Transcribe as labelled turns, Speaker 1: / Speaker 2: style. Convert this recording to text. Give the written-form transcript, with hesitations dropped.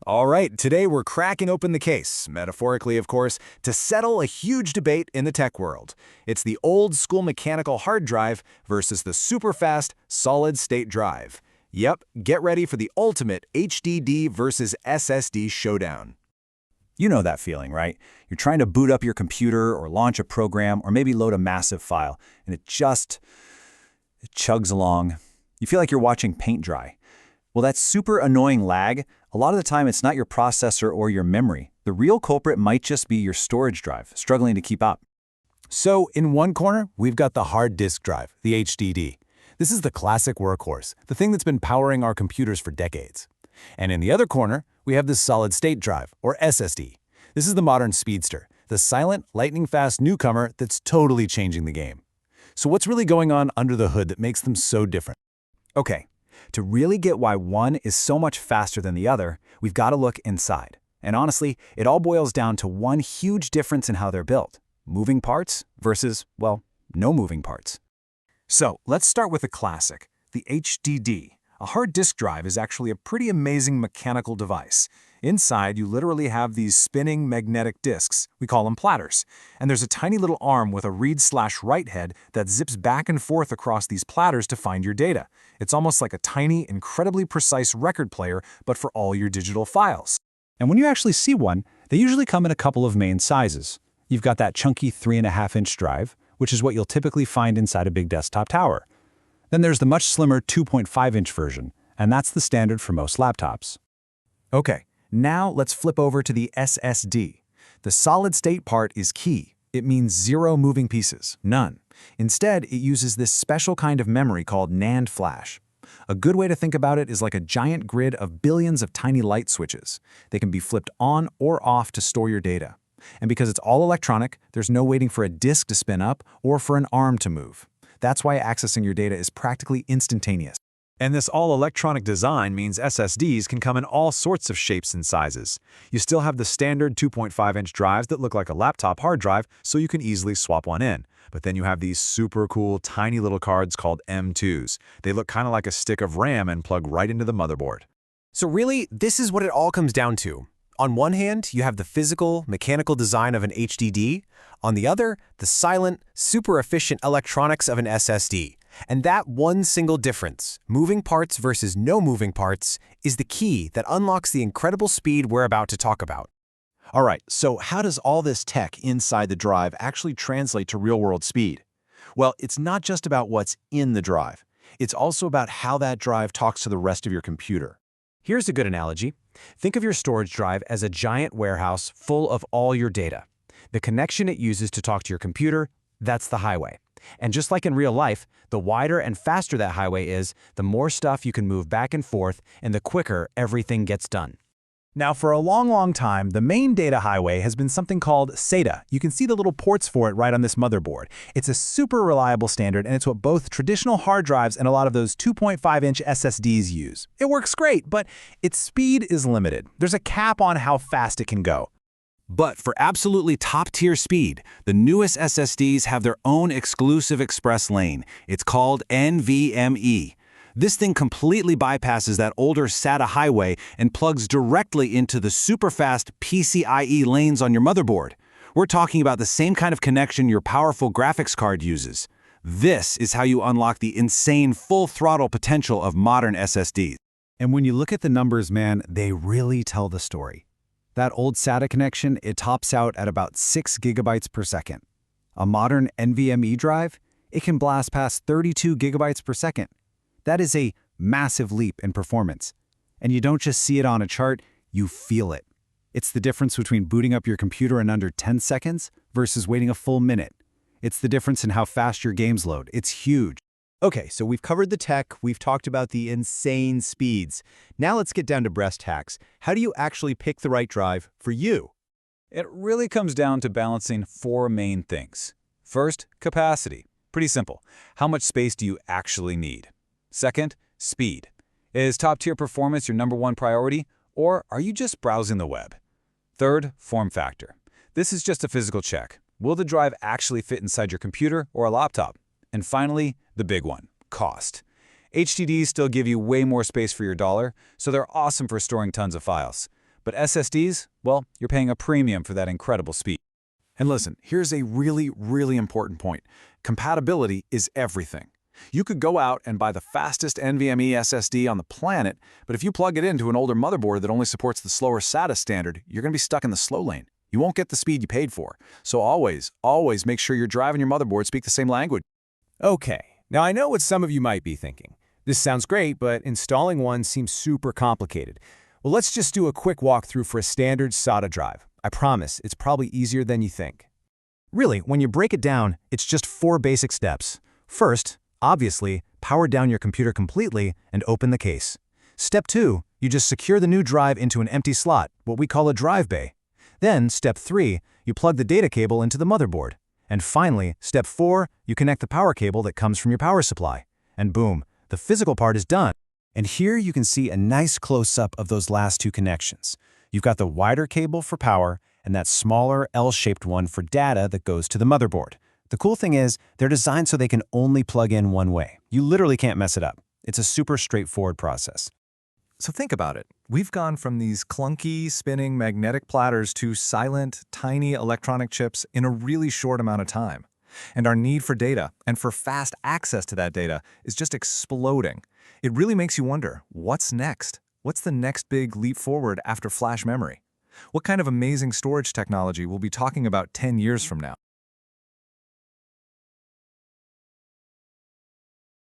Speaker 1: All right, today we're cracking open the case, metaphorically of course, to settle a huge debate in the tech world. It's the old-school mechanical hard drive versus the super-fast solid-state drive. Yep, get ready for the ultimate HDD versus SSD showdown. You know that feeling, right? You're trying to boot up your computer or launch a program or maybe load a massive file, and it chugs along. You feel like you're watching paint dry. Well, that super annoying lag, a lot of the time it's not your processor or your memory. The real culprit might just be your storage drive, struggling to keep up.
Speaker 2: So, in one corner, we've got the hard disk drive, the HDD. This is the classic workhorse, the thing that's been powering our computers for decades. And in the other corner, we have the solid-state drive, or SSD. This is the modern speedster, the silent, lightning-fast newcomer that's totally changing the game. So what's really going on under the hood that makes them so different?
Speaker 1: Okay, to really get why one is so much faster than the other, we've got to look inside. And honestly, it all boils down to one huge difference in how they're built. Moving parts versus, well, no moving parts. So let's start with a classic, the HDD. A hard disk drive is actually a pretty amazing mechanical device. Inside, you literally have these spinning magnetic disks. We call them platters. And there's a tiny little arm with a read/write head that zips back and forth across these platters to find your data. It's almost like a tiny, incredibly precise record player, but for all your digital files. And when you actually see one, they usually come in a couple of main sizes. You've got that chunky 3.5-inch drive, which is what you'll typically find inside a big desktop tower. Then there's the much slimmer 2.5-inch version, and that's the standard for most laptops. Okay, now let's flip over to the SSD. The solid-state part is key. It means zero moving pieces, none. Instead, it uses this special kind of memory called NAND flash. A good way to think about it is like a giant grid of billions of tiny light switches. They can be flipped on or off to store your data. And because it's all electronic, there's no waiting for a disk to spin up or for an arm to move. That's why accessing your data is practically instantaneous. And this all-electronic design means SSDs can come in all sorts of shapes and sizes. You still have the standard 2.5-inch drives that look like a laptop hard drive, so you can easily swap one in. But then you have these super cool, tiny little cards called M2s. They look kind of like a stick of RAM and plug right into the motherboard.
Speaker 3: So really, this is what it all comes down to. On one hand, you have the physical, mechanical design of an HDD. On the other, the silent, super efficient electronics of an SSD. And that one single difference, moving parts versus no moving parts, is the key that unlocks the incredible speed we're about to talk about.
Speaker 1: All right, so how does all this tech inside the drive actually translate to real-world speed? Well, it's not just about what's in the drive. It's also about how that drive talks to the rest of your computer.
Speaker 3: Here's a good analogy. Think of your storage drive as a giant warehouse full of all your data. The connection it uses to talk to your computer, that's the highway. And just like in real life, the wider and faster that highway is, the more stuff you can move back and forth, and the quicker everything gets done.
Speaker 2: Now, for a long time, the main data highway has been something called SATA. You can see the little ports for it right on this motherboard. It's a super reliable standard, and it's what both traditional hard drives and a lot of those 2.5-inch SSDs use. It works great, but its speed is limited. There's a cap on how fast it can go.
Speaker 1: But for absolutely top-tier speed, the newest SSDs have their own exclusive express lane. It's called NVMe. This thing completely bypasses that older SATA highway and plugs directly into the super-fast PCIe lanes on your motherboard. We're talking about the same kind of connection your powerful graphics card uses. This is how you unlock the insane full-throttle potential of modern SSDs.
Speaker 2: And when you look at the numbers, man, they really tell the story. That old SATA connection, it tops out at about 6 gigabytes per second. A modern NVMe drive, it can blast past 32 gigabytes per second. That is a massive leap in performance. And you don't just see it on a chart, you feel it. It's the difference between booting up your computer in under 10 seconds versus waiting a full minute. It's the difference in how fast your games load. It's huge.
Speaker 3: Okay, so we've covered the tech, we've talked about the insane speeds. Now let's get down to brass tacks. How do you actually pick the right drive for you?
Speaker 1: It really comes down to balancing four main things. First, capacity. Pretty simple. How much space do you actually need? Second, speed. Is top-tier performance your number one priority, or are you just browsing the web? Third, form factor. This is just a physical check. Will the drive actually fit inside your computer or a laptop? And finally, the big one, cost. HDDs still give you way more space for your dollar, so they're awesome for storing tons of files. But SSDs, well, you're paying a premium for that incredible speed.
Speaker 4: And listen, here's a really, really important point. Compatibility is everything. You could go out and buy the fastest NVMe SSD on the planet, but if you plug it into an older motherboard that only supports the slower SATA standard, you're going to be stuck in the slow lane. You won't get the speed you paid for. So always, always make sure your drive and your motherboard speak the same language.
Speaker 3: Okay, now I know what some of you might be thinking. This sounds great, but installing one seems super complicated. Well, let's just do a quick walkthrough for a standard SATA drive. I promise, it's probably easier than you think. Really, when you break it down, it's just 4 basic steps. First, obviously, power down your computer completely and open the case. Step 2, you just secure the new drive into an empty slot, what we call a drive bay. Then, step 3, you plug the data cable into the motherboard. And finally, step 4, you connect the power cable that comes from your power supply. And boom, the physical part is done. And here you can see a nice close-up of those last 2 connections. You've got the wider cable for power and that smaller L-shaped one for data that goes to the motherboard. The cool thing is, they're designed so they can only plug in one way. You literally can't mess it up. It's a super straightforward process.
Speaker 5: So think about it. We've gone from these clunky, spinning magnetic platters to silent, tiny electronic chips in a really short amount of time. And our need for data, and for fast access to that data, is just exploding. It really makes you wonder, what's next? What's the next big leap forward after flash memory? What kind of amazing storage technology we'll be talking about 10 years from now?